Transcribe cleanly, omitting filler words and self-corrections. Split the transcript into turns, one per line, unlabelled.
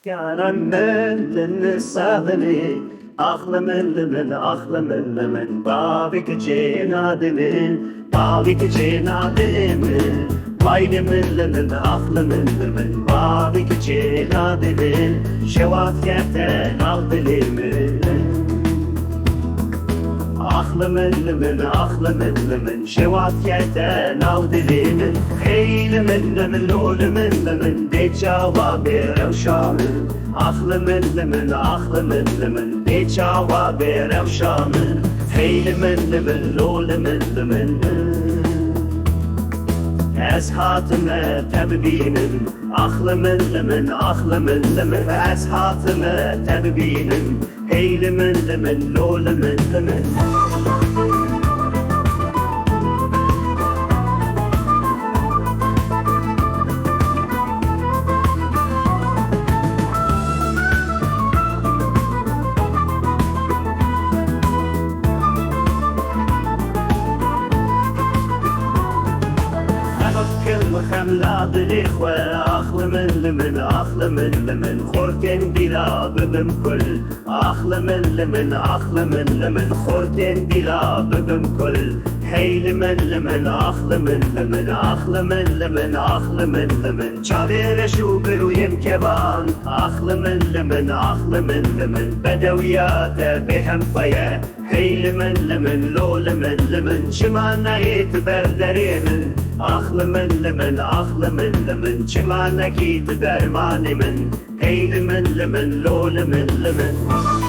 Karanlığın sağlını aklımın Babik cenadimin Babik cenadimin Vaynımın aklımın Babik cenadimin Şevat yerden al dilimin aklımın Şevat yerden al dilimin Eylimimin lulümün de cevabı revşanın aklımın de cevabı revşanın Eylimimin lulümün Eshatıme tebbinim aklımın eshatıme tebbinim Eylimimin lulümün خملاد الإخوة أخلمن خورتين بلا ببم كل أخلمن خورتين بلا ببم كل هيلمن أخلمن شابير شو برويم كبان أخلمن بدويات بهم فيا هيلمن لولمن شمانا يتبردرين aklımın çimana git dermanımın Eylümün lümün lolümün lümün